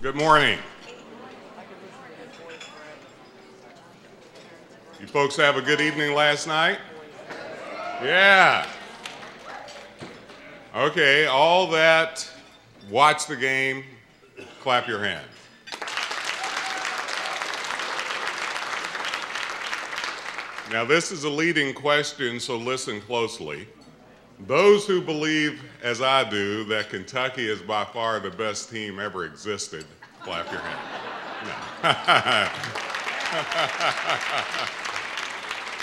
Good morning. You folks have a good evening last night? Yeah. Okay, all that watch the game, clap your hands. Now this is a leading question, so listen closely. Those who believe, as I do, that Kentucky is by far the best team ever existed, clap your hands.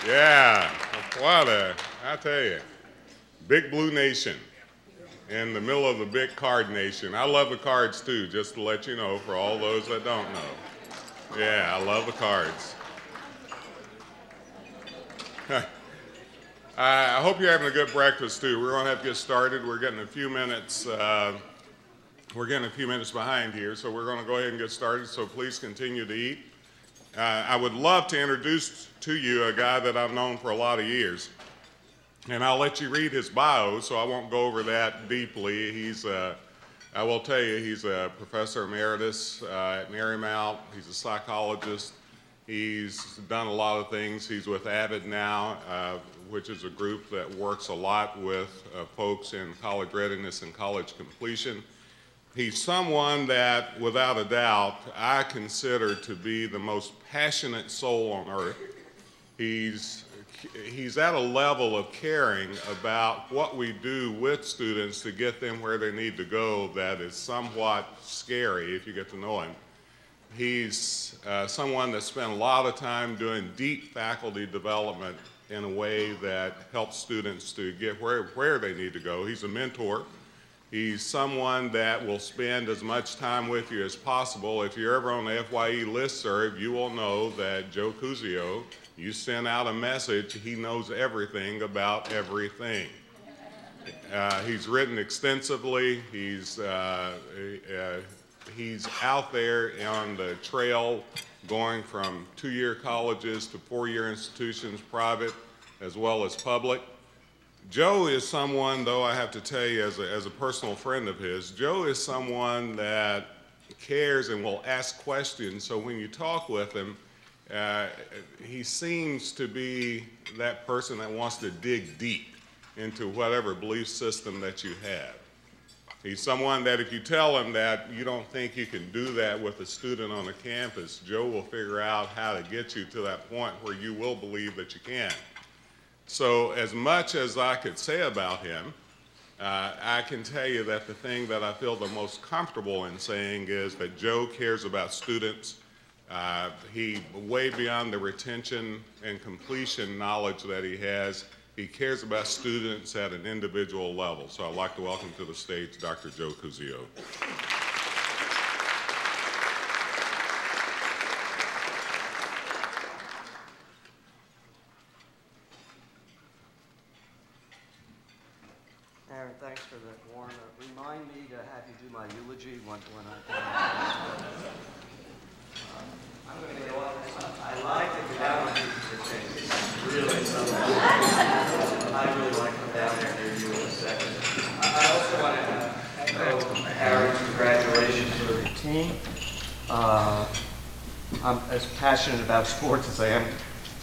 No. Yeah, I tell you, big blue nation in the middle of the big card nation. I love the cards too, just to let you know, for all those that don't know. Yeah, I love the cards. I hope you're having a good breakfast too. We're going to have to get started. We're getting a few minutes. We're getting a few minutes behind here, so we're going to go ahead and get started. So please continue to eat. I would love to introduce to you a guy that I've known for a lot of years, and I'll let you read his bio, so I won't go over that deeply. I will tell you, he's a professor emeritus at Marymount. He's a psychologist. He's done a lot of things. He's with Avid now, which is a group that works a lot with folks in college readiness and college completion. He's someone that, without a doubt, I consider to be the most passionate soul on earth. He's at a level of caring about what we do with students to get them where they need to go that is somewhat scary if you get to know him. He's someone that spent a lot of time doing deep faculty development in a way that helps students to get where they need to go. He's a mentor. He's someone that will spend as much time with you as possible. If you're ever on the FYE listserv, you will know that Joe Cuseo, you send out a message, he knows everything about everything. He's written extensively. He's out there on the trail going from 2-year colleges to 4-year institutions, private as well as public. Joe is someone, though I have to tell you as a personal friend of his, Joe is someone that cares and will ask questions, so when you talk with him, he seems to be that person that wants to dig deep into whatever belief system that you have. He's someone that if you tell him that you don't think you can do that with a student on a campus, Joe will figure out how to get you to that point where you will believe that you can. So as much as I could say about him, I can tell you that the thing that I feel the most comfortable in saying is that Joe cares about students. He, way beyond the retention and completion knowledge that he has, he cares about students at an individual level. So I'd like to welcome to the stage Dr. Joe Cuseo. Aaron, thanks for the warm up. Remind me to have you do my eulogy when I I'm going to go off. I like to go down on your things. It's really something. I really like to come down there and hear you in a second. I also want to echo Aaron's congratulations for the team. I'm as passionate about sports as I am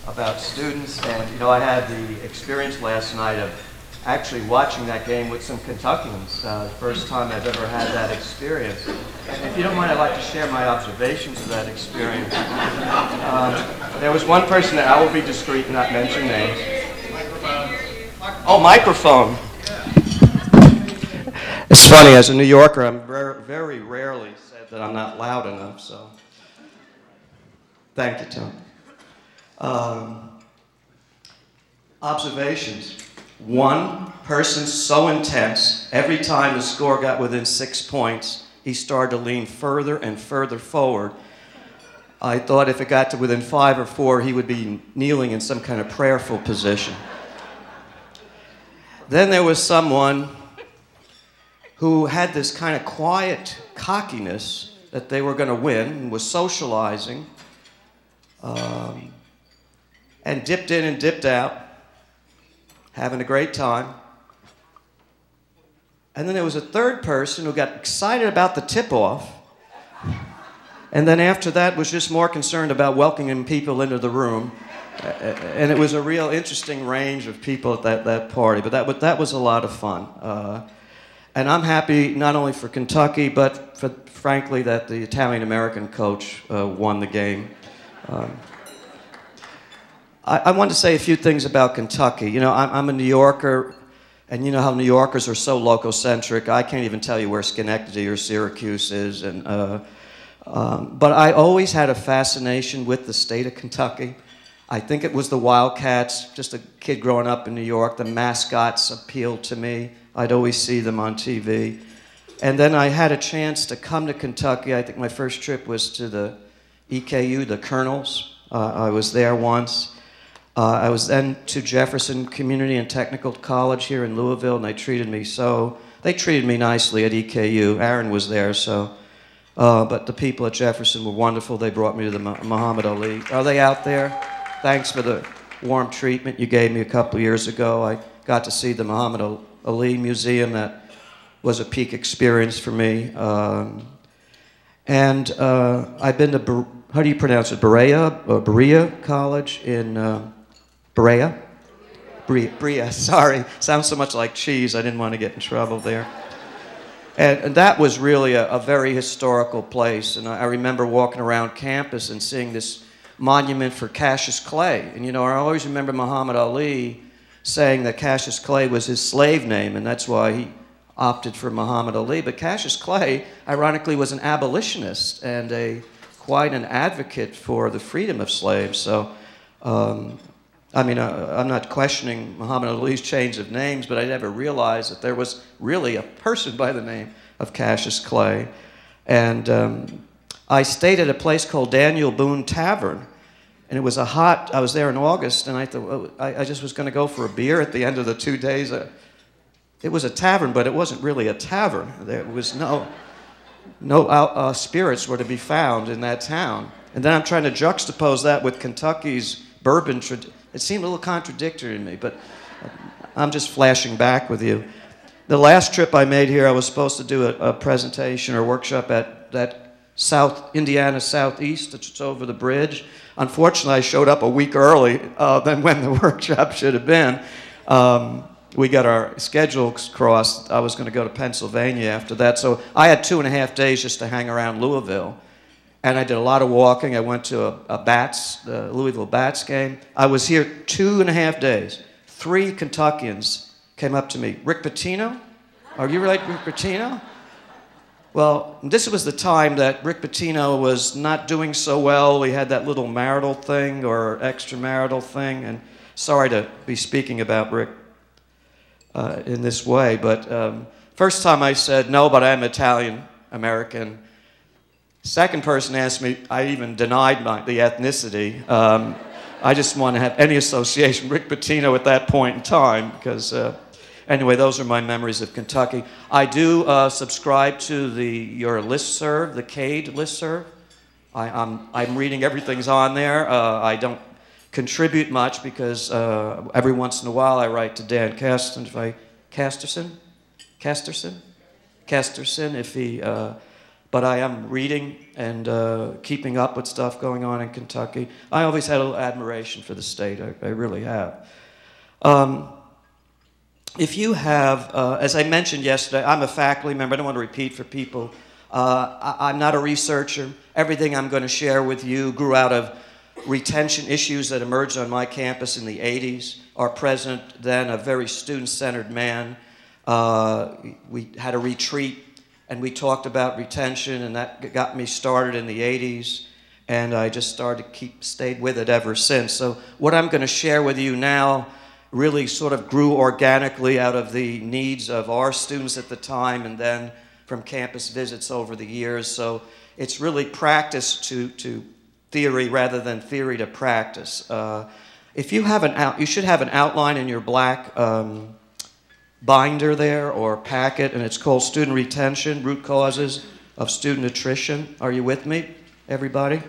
about students, and you know, I had the experience last night of actually watching that game with some Kentuckians. The first time I've ever had that experience. And if you don't mind, I'd like to share my observations of that experience. There was one person that I will be discreet and not mention names. Oh, microphone. It's funny, as a New Yorker, I'm very rarely said that I'm not loud enough, so thank you, Tom. Observations. One person so intense, every time the score got within 6 points, he started to lean further and further forward. I thought if it got to within 5 or 4, he would be kneeling in some kind of prayerful position. Then there was someone who had this kind of quiet cockiness that they were going to win and was socializing, and dipped in and dipped out, having a great time. And then there was a third person who got excited about the tip-off And then after that was just more concerned about welcoming people into the room. And it was a real interesting range of people at that party, but that was a lot of fun. And I'm happy not only for Kentucky, but frankly that the Italian-American coach won the game. I want to say a few things about Kentucky. You know, I'm a New Yorker, and you know how New Yorkers are so lococentric. I can't even tell you where Schenectady or Syracuse is. But I always had a fascination with the state of Kentucky. I think it was the Wildcats, just a kid growing up in New York. The mascots appealed to me. I'd always see them on TV. And then I had a chance to come to Kentucky. I think my first trip was to the EKU, the Colonels. I was there once. I was then to Jefferson Community and Technical College here in Louisville, and they treated me nicely at EKU. Aaron was there, so. But the people at Jefferson were wonderful. They brought me to the Muhammad Ali. Are they out there? Thanks for the warm treatment you gave me a couple of years ago. I got to see the Muhammad Ali Museum. That was a peak experience for me. And I've been to, how do you pronounce it, Berea College in Berea? Berea, sorry. Sounds so much like cheese, I didn't want to get in trouble there. And that was really a very historical place. And I remember walking around campus and seeing this monument for Cassius Clay. And you know, I always remember Muhammad Ali saying that Cassius Clay was his slave name, and that's why he opted for Muhammad Ali. But Cassius Clay, ironically, was an abolitionist and quite an advocate for the freedom of slaves. So, I mean, I'm not questioning Muhammad Ali's change of names, but I never realized that there was really a person by the name of Cassius Clay. And I stayed at a place called Daniel Boone Tavern, and it was I was there in August, and I thought, well, I just was going to go for a beer at the end of the 2 days. It was a tavern, but it wasn't really a tavern. There was no spirits were to be found in that town. And then I'm trying to juxtapose that with Kentucky's bourbon tradition. It seemed a little contradictory to me, but I'm just flashing back with you. The last trip I made here, I was supposed to do a presentation or workshop at that Indiana Southeast, it's over the bridge. Unfortunately, I showed up a week early than when the workshop should have been. We got our schedules crossed. I was going to go to Pennsylvania after that, so I had 2.5 days just to hang around Louisville. And I did a lot of walking. I went to the Louisville Bats game. I was here 2.5 days. 3 Kentuckians came up to me. Rick Pitino? Are you like Rick Pitino? Well, this was the time that Rick Pitino was not doing so well. We had that little marital thing or extramarital thing. And sorry to be speaking about Rick in this way, but first time I said, no, but I'm Italian-American. Second person asked me, I even denied the ethnicity. I just want to have any association with Rick Pitino at that point in time, because anyway, those are my memories of Kentucky. I do subscribe to your listserv, the CADE listserv. I'm reading everything's on there. I don't contribute much because every once in a while I write to Dan Casterson, if he. But I am reading and keeping up with stuff going on in Kentucky. I always had a little admiration for the state. I really have. If you have, as I mentioned yesterday, I'm a faculty member. I don't want to repeat for people. I'm not a researcher. Everything I'm going to share with you grew out of retention issues that emerged on my campus in the 80s. Our president, then a very student-centered man, we had a retreat and we talked about retention, and that got me started in the 80s, and I just stayed with it ever since. So what I'm going to share with you now really sort of grew organically out of the needs of our students at the time and then from campus visits over the years. So it's really practice to theory rather than theory to practice. If you have you should have an outline in your black binder there or packet, and it's called Student Retention, Root Causes of Student Attrition. Are you with me, everybody?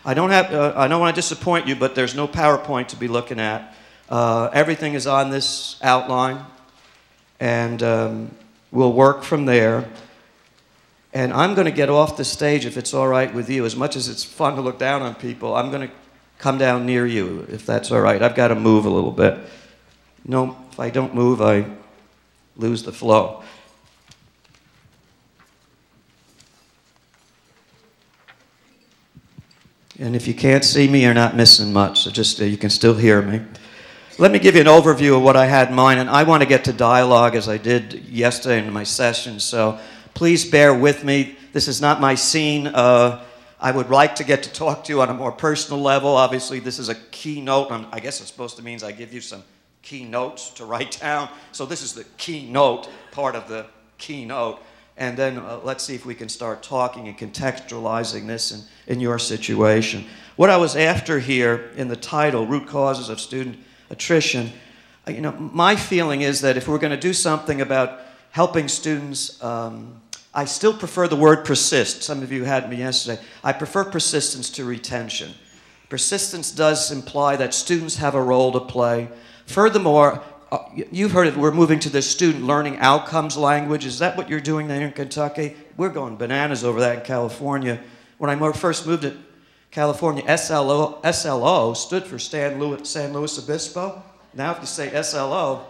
I don't want to disappoint you, but there's no PowerPoint to be looking at. Everything is on this outline, and we'll work from there. And I'm going to get off the stage, if it's all right with you. As much as it's fun to look down on people, I'm going to come down near you, if that's all right. I've got to move a little bit. No, if I don't move, I lose the flow. And if you can't see me, you're not missing much, so just you can still hear me. Let me give you an overview of what I had in mind, and I want to get to dialogue as I did yesterday in my session, so please bear with me. This is not my scene. I would like to get to talk to you on a more personal level. Obviously, this is a keynote. I guess it's supposed to mean I give you some keynotes to write down. So this is the keynote part of the keynote. And then let's see if we can start talking and contextualizing this in your situation. What I was after here in the title, Root Causes of Student Attrition, you know, my feeling is that if we're going to do something about helping students, I still prefer the word persist. Some of you had me yesterday. I prefer persistence to retention. Persistence does imply that students have a role to play. Furthermore, you've heard it, we're moving to the student learning outcomes language. Is that what you're doing there in Kentucky? We're going bananas over that in California. When I first moved to California, SLO stood for San Luis Obispo. Now if you say SLO,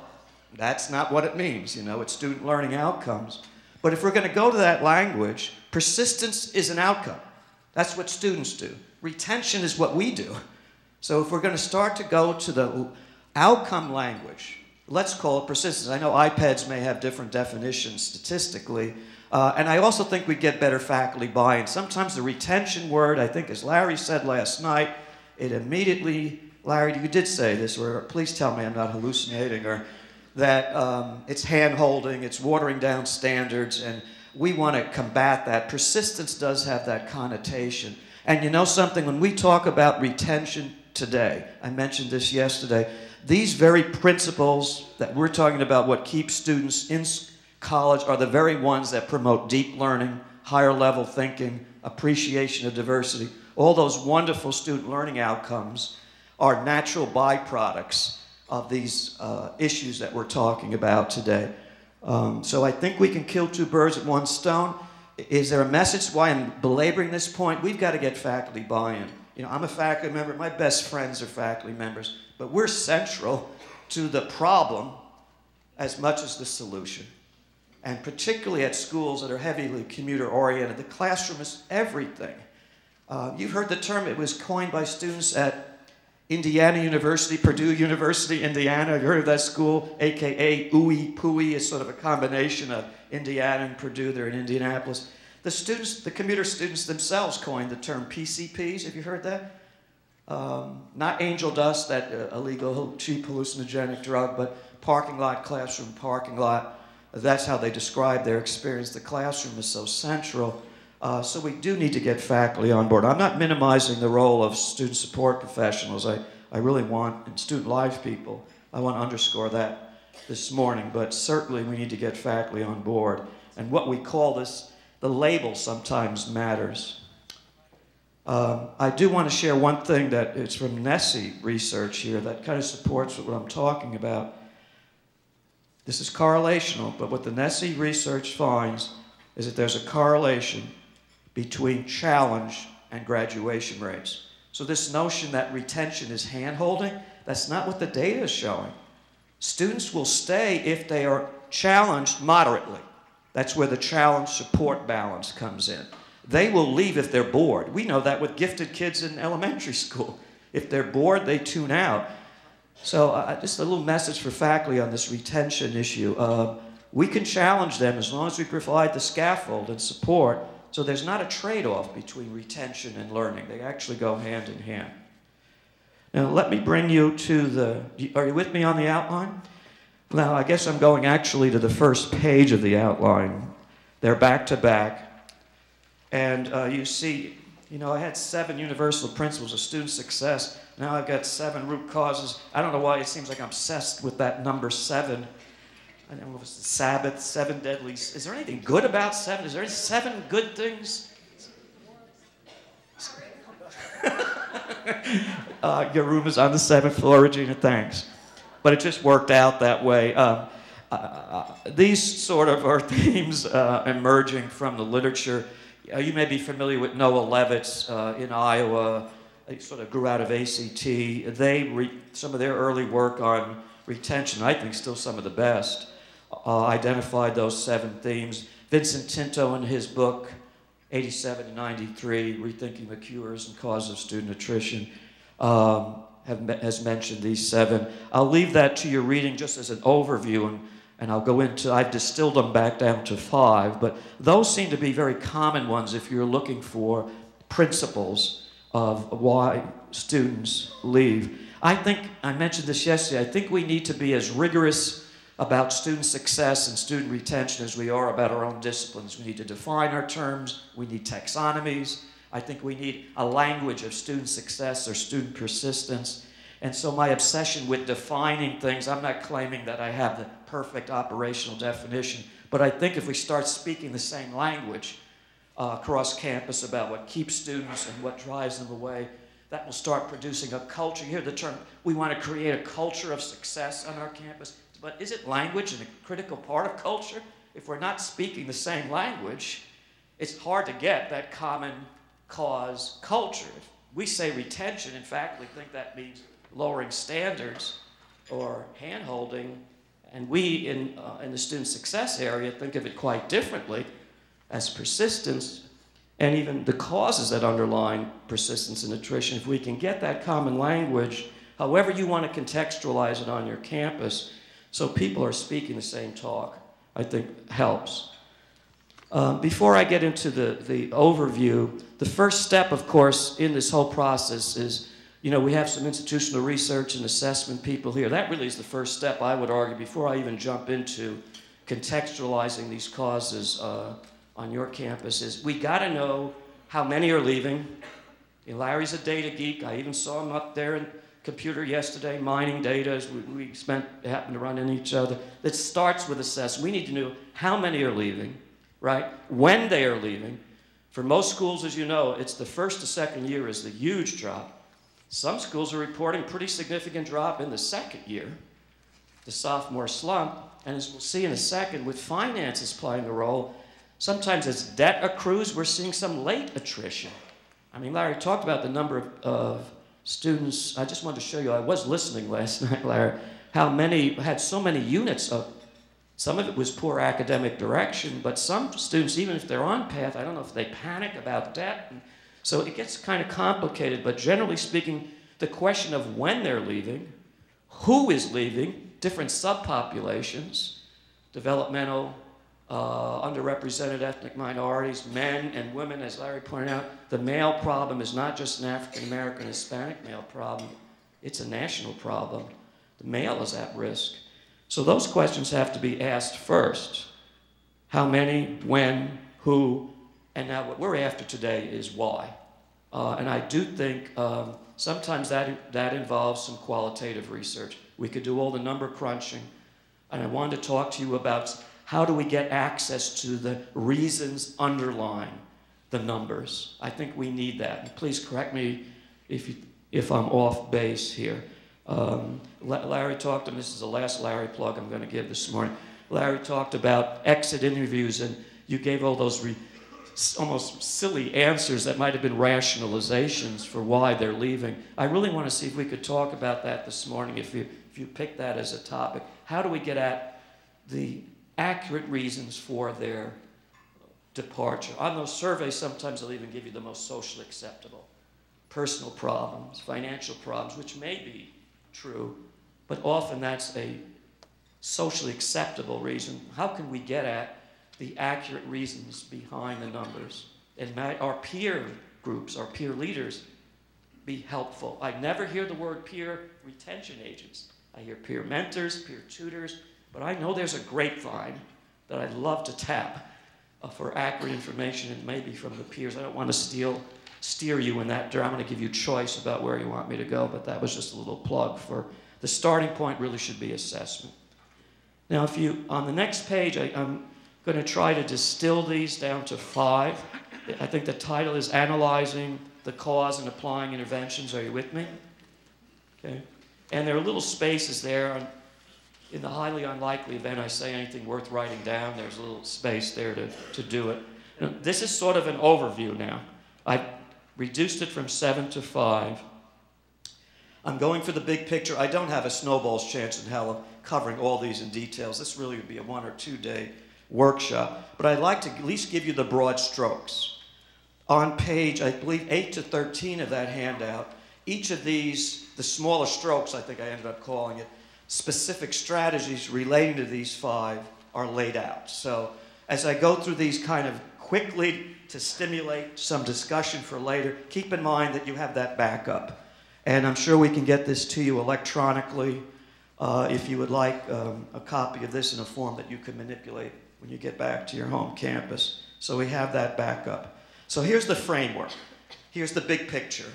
that's not what it means. You know, it's student learning outcomes. But if we're going to go to that language, persistence is an outcome. That's what students do. Retention is what we do. So if we're going to start to go to the outcome language, let's call it persistence. I know iPads may have different definitions statistically, and I also think we get better faculty buy-in. Sometimes the retention word, I think as Larry said last night, it immediately, Larry, you did say this, or please tell me I'm not hallucinating, or that it's hand-holding, it's watering down standards, and we want to combat that. Persistence does have that connotation. And you know something, when we talk about retention today, I mentioned this yesterday, these very principles that we're talking about, what keeps students in college, are the very ones that promote deep learning, higher level thinking, appreciation of diversity. All those wonderful student learning outcomes are natural byproducts of these issues that we're talking about today. So I think we can kill two birds with one stone. Is there a message why I'm belaboring this point? We've got to get faculty buy-in. You know, I'm a faculty member, my best friends are faculty members, but we're central to the problem as much as the solution. And particularly at schools that are heavily commuter-oriented, the classroom is everything. You've heard the term, it was coined by students at Indiana University, Purdue University, Indiana. Have you heard of that school? AKA ooey pooey is sort of a combination of Indiana and Purdue. They're in Indianapolis. The students, the commuter students themselves coined the term PCPs. Have you heard that? Not angel dust, that illegal, cheap, hallucinogenic drug, but parking lot, classroom, parking lot. That's how they describe their experience. The classroom is so central. So we do need to get faculty on board. I'm not minimizing the role of student support professionals. I really want, and student life people, I want to underscore that this morning, but certainly we need to get faculty on board. And what we call this, the label sometimes matters. I do want to share one thing that is from NESE research here that kind of supports what I'm talking about. This is correlational, but what the NESE research finds is that there's a correlation between challenge and graduation rates. So this notion that retention is hand-holding, that's not what the data is showing. Students will stay if they are challenged moderately. That's where the challenge support balance comes in. They will leave if they're bored. We know that with gifted kids in elementary school. If they're bored, they tune out. So just a little message for faculty on this retention issue. We can challenge them as long as we provide the scaffold and support. So there's not a trade-off between retention and learning. They actually go hand in hand. Now let me bring you to the, are you with me on the outline? Now I guess I'm going actually to the first page of the outline. They're back to back. And you see, you know, I had 7 universal principles of student success. Now I've got 7 root causes. I don't know why it seems like I'm obsessed with that number 7. I don't know if it's the Sabbath, 7 deadly. Is there anything good about 7? Is there 7 good things? Your room is on the 7th floor, Regina, thanks. But it just worked out that way. These sort of are themes emerging from the literature. You may be familiar with Noah Levitz in Iowa. He sort of grew out of ACT. Some of their early work on retention, I think still some of the best, identified those 7 themes. Vincent Tinto in his book, 87 to 93, Rethinking the Cures and Causes of Student Attrition, has mentioned these 7. I'll leave that to your reading just as an overview, and I'll go into, I've distilled them back down to 5, but those seem to be very common ones if you're looking for principles of why students leave. I think, I mentioned this yesterday, I think we need to be as rigorous about student success and student retention as we are about our own disciplines. We need to define our terms, we need taxonomies, I think we need a language of student success or student persistence. And so my obsession with defining things, I'm not claiming that I have the perfect operational definition, but I think if we start speaking the same language across campus about what keeps students and what drives them away, that will start producing a culture. You hear the term, we want to create a culture of success on our campus, but is it language and a critical part of culture? If we're not speaking the same language, it's hard to get that common cause culture. If we say retention, in fact, we think that means lowering standards or hand-holding, and we in the student success area think of it quite differently as persistence, and even the causes that underlie persistence and attrition. If we can get that common language, however you want to contextualize it on your campus, so people are speaking the same talk, I think helps. Before I get into the overview, the first step, of course, in this whole process is, you know, we have some institutional research and assessment people here. That really is the first step, I would argue, before I even jump into contextualizing these causes on your campus, is we got to know how many are leaving. You know, Larry's a data geek. I even saw him up there in computer yesterday, mining data as we happened to run into each other. That starts with assessment. We need to know how many are leaving, right? When they are leaving. For most schools, as you know, it's the first to second year is the huge drop. Some schools are reporting pretty significant drop in the second year, the sophomore slump. And as we'll see in a second, with finances playing a role, sometimes as debt accrues, we're seeing some late attrition. I mean, Larry talked about the number of students. I just wanted to show you, I was listening last night, Larry, how many had so many units of, some of it was poor academic direction, but some students, even if they're on path, I don't know if they panic about debt. And so it gets kind of complicated, but generally speaking, the question of when they're leaving, who is leaving, different subpopulations, developmental, underrepresented ethnic minorities, men and women, as Larry pointed out. The male problem is not just an African-American, Hispanic male problem. It's a national problem. The male is at risk. So those questions have to be asked first. How many, when, who, and now what we're after today is why. And I do think sometimes that involves some qualitative research. We could do all the number crunching, and I wanted to talk to you about how do we get access to the reasons underlying the numbers. I think we need that. And please correct me if I'm off base here. Larry talked, and this is the last Larry plug I'm going to give this morning. Larry talked about exit interviews, and you gave all those almost silly answers that might have been rationalizations for why they're leaving. I really want to see if we could talk about that this morning, if you pick that as a topic. How do we get at the accurate reasons for their departure? On those surveys, sometimes they'll even give you the most socially acceptable. Personal problems, financial problems, which may be true, but often that's a socially acceptable reason. How can we get at the accurate reasons behind the numbers? And might our peer groups, our peer leaders, be helpful? I never hear the word peer retention agents. I hear peer mentors, peer tutors, but I know there's a grapevine that I'd love to tap for accurate information, and maybe from the peers. I don't want to steer you in that direction. I'm going to give you choice about where you want me to go, but that was just a little plug for the starting point. Really should be assessment. Now, if you, on the next page, I'm going to try to distill these down to 5. I think the title is Analyzing the Cause and Applying Interventions. Are you with me? Okay. And there are little spaces there in the highly unlikely event I say anything worth writing down, there's a little space there to do it. This is sort of an overview now. I've reduced it from 7 to 5. I'm going for the big picture. I don't have a snowball's chance in hell of covering all these in details. This really would be a 1 or 2 day workshop. But I'd like to at least give you the broad strokes. On page, I believe, 8 to 13 of that handout, each of these, the smaller strokes, I think I ended up calling it, specific strategies relating to these 5 are laid out. So as I go through these kind of quickly to stimulate some discussion for later, keep in mind that you have that backup. And I'm sure we can get this to you electronically if you would like a copy of this in a form that you can manipulate when you get back to your home campus. So we have that backup. So here's the framework. Here's the big picture,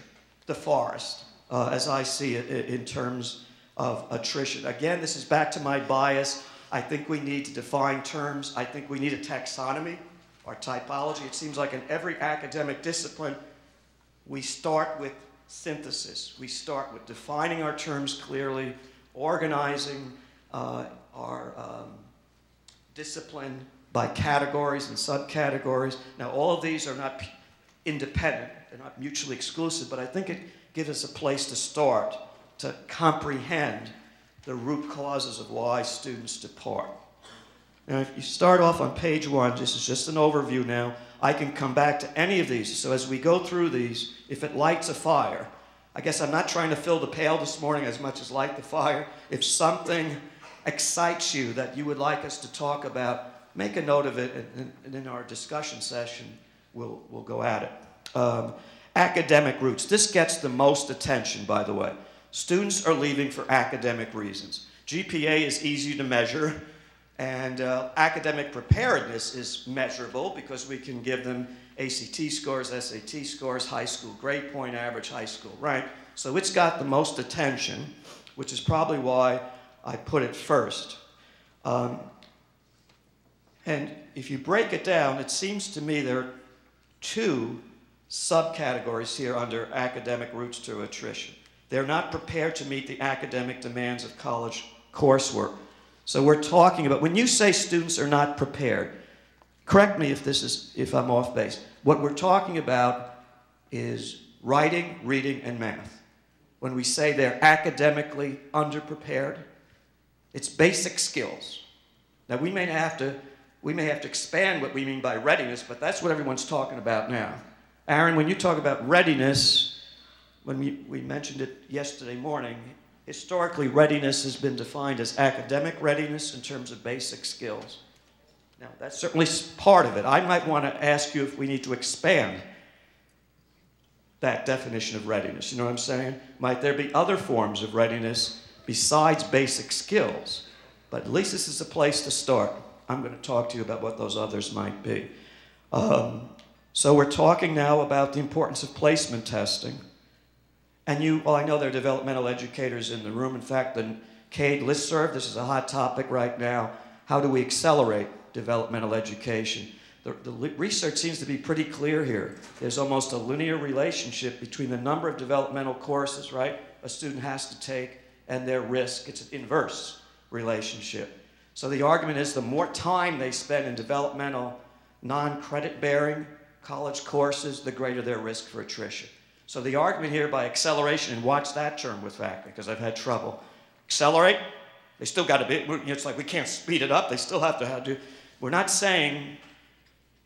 the forest, as I see it in terms of attrition. Again, this is back to my bias. I think we need to define terms. I think we need a taxonomy or typology. It seems like in every academic discipline, we start with synthesis. We start with defining our terms clearly, organizing our discipline by categories and subcategories. Now, all of these are not independent. They're not mutually exclusive, but I think it gives us a place to start to comprehend the root causes of why students depart. Now, if you start off on page 1, this is just an overview now. I can come back to any of these. So as we go through these, if it lights a fire, I guess I'm not trying to fill the pail this morning as much as light the fire. If something excites you that you would like us to talk about, make a note of it, and in our discussion session, we'll go at it. Academic roots. This gets the most attention, by the way. Students are leaving for academic reasons. GPA is easy to measure, and academic preparedness is measurable because we can give them ACT scores, SAT scores, high school grade point average, high school rank. So it's got the most attention, which is probably why I put it first. And if you break it down, it seems to me there are 2 subcategories here under academic roots to attrition. They're not prepared to meet the academic demands of college coursework. So we're talking about, when you say students are not prepared, correct me if I'm off base. What we're talking about is writing, reading, and math. When we say they're academically underprepared, it's basic skills. Now we may have to expand what we mean by readiness, but that's what everyone's talking about now. Aaron, when you talk about readiness, when we mentioned it yesterday morning, historically readiness has been defined as academic readiness in terms of basic skills. Now, that's certainly part of it. I might want to ask you if we need to expand that definition of readiness. You know what I'm saying? Might there be other forms of readiness besides basic skills? But at least this is a place to start. I'm going to talk to you about what those others might be. So we're talking now about the importance of placement testing. And well, I know there are developmental educators in the room. In fact, the CADE listserv, this is a hot topic right now. How do we accelerate developmental education? The research seems to be pretty clear here. There's almost a linear relationship between the number of developmental courses, right, a student has to take and their risk. It's an inverse relationship. So the argument is the more time they spend in developmental non-credit bearing college courses, the greater their risk for attrition. So the argument here by acceleration, and watch that term with faculty because I've had trouble. Accelerate, they still got to be, it's like we can't speed it up, they still have to do. We're not saying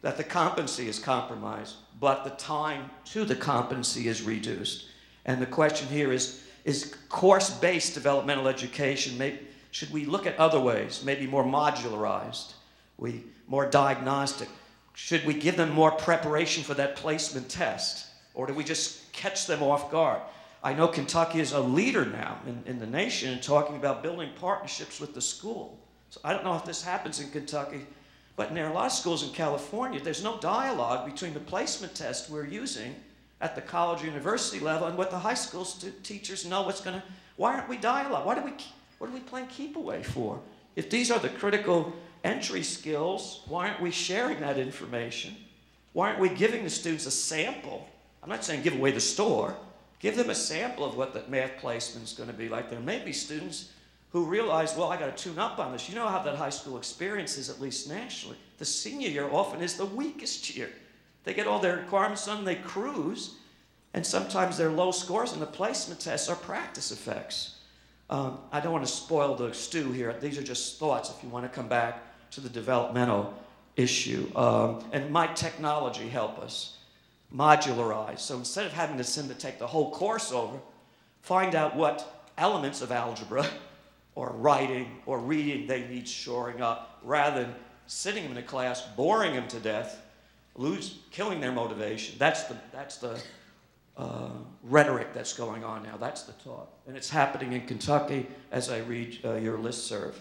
that the competency is compromised, but the time to the competency is reduced. And the question here is course-based developmental education, should we look at other ways, maybe more modularized, more diagnostic? Should we give them more preparation for that placement test? Or do we just catch them off guard? I know Kentucky is a leader now in the nation in talking about building partnerships with the school. So I don't know if this happens in Kentucky, but there are a lot of schools in California, there's no dialogue between the placement test we're using at the college or university level and what the high school teachers know what's going to, why aren't we dialogue? What are we playing keep away for? If these are the critical entry skills, why aren't we sharing that information? Why aren't we giving the students a sample? I'm not saying give away the store. Give them a sample of what the math placement is going to be like. There may be students who realize, well, I got to tune up on this. You know how that high school experience is, at least nationally. The senior year often is the weakest year. They get all their requirements done, they cruise, and sometimes their low scores in the placement tests are practice effects. I don't want to spoil the stew here. These are just thoughts if you want to come back to the developmental issue. And might technology help us? Modularize. So instead of having to take the whole course over, find out what elements of algebra or writing or reading they need shoring up, rather than sitting them in a class, boring them to death, killing their motivation. That's the rhetoric that's going on now. That's the talk. And it's happening in Kentucky as I read your listserv.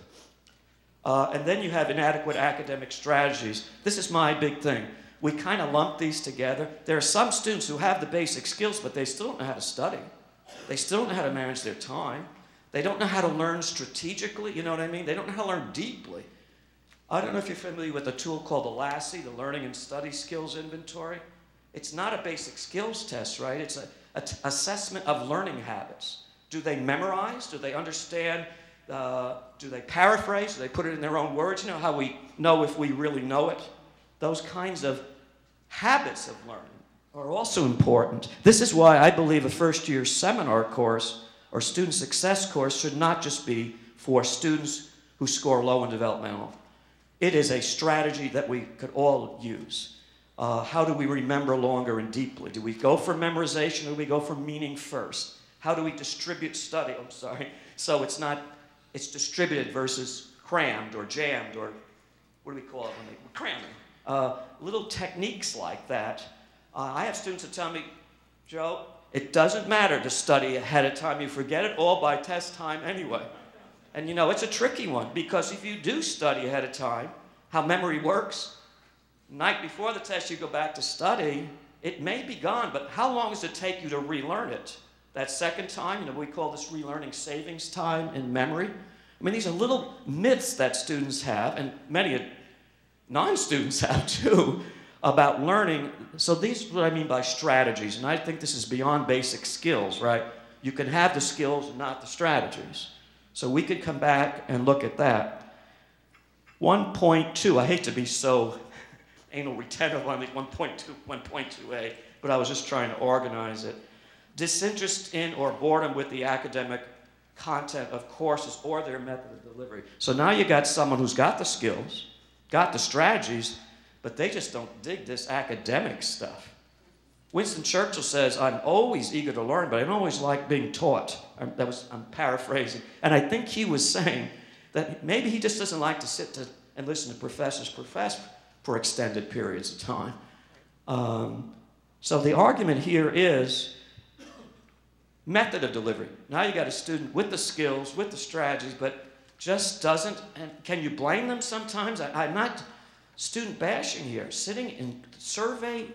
And then you have inadequate academic strategies. This is my big thing. We kind of lump these together. There are some students who have the basic skills, but they still don't know how to study. They still don't know how to manage their time. They don't know how to learn strategically, you know what I mean? They don't know how to learn deeply. I don't know if you're familiar with a tool called the LASSI, the Learning and Study Skills Inventory. It's not a basic skills test, right? It's an assessment of learning habits. Do they memorize? Do they understand? Do they paraphrase? Do they put it in their own words? You know how we know if we really know it? Those kinds of habits of learning are also important. This is why I believe a first-year seminar course or student success course should not just be for students who score low in developmental. It is a strategy that we could all use. How do we remember longer and deeply? Do we go for memorization or do we go for meaning first? How do we distribute study? I'm sorry. So it's distributed versus crammed or jammed, or what do we call it when they cramming? Little techniques like that. I have students that tell me, Joe, it doesn't matter to study ahead of time. You forget it all by test time anyway. And you know, it's a tricky one, because if you do study ahead of time, how memory works, night before the test you go back to study, it may be gone, but how long does it take you to relearn it? That second time, you know, we call this relearning savings time in memory. I mean, these are little myths that students have, and many non-students have too, about learning. So these are what I mean by strategies, and I think this is beyond basic skills, right? You can have the skills and not the strategies. So we could come back and look at that. 1.2, I hate to be so anal retentive on the 1.2, 1.2a, but I was just trying to organize it. Disinterest in or boredom with the academic content of courses or their method of delivery. So now you got someone who's got the skills, got the strategies, but they just don't dig this academic stuff. Winston Churchill says, I'm always eager to learn, but I don't always like being taught. I'm paraphrasing. And I think he was saying that maybe he just doesn't like to sit and listen to professors profess for extended periods of time. So the argument here is method of delivery. Now you got a student with the skills, with the strategies, but just doesn't, and can you blame them sometimes? I'm not student bashing here. Sitting in survey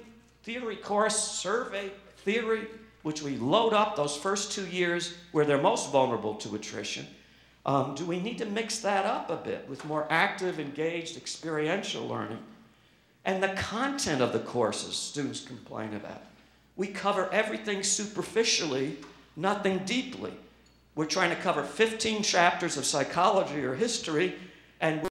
theory course, survey theory, which we load up those first 2 years where they're most vulnerable to attrition. Do we need to mix that up a bit with more active, engaged, experiential learning? And the content of the courses students complain about. We cover everything superficially, nothing deeply. We're trying to cover 15 chapters of psychology or history, and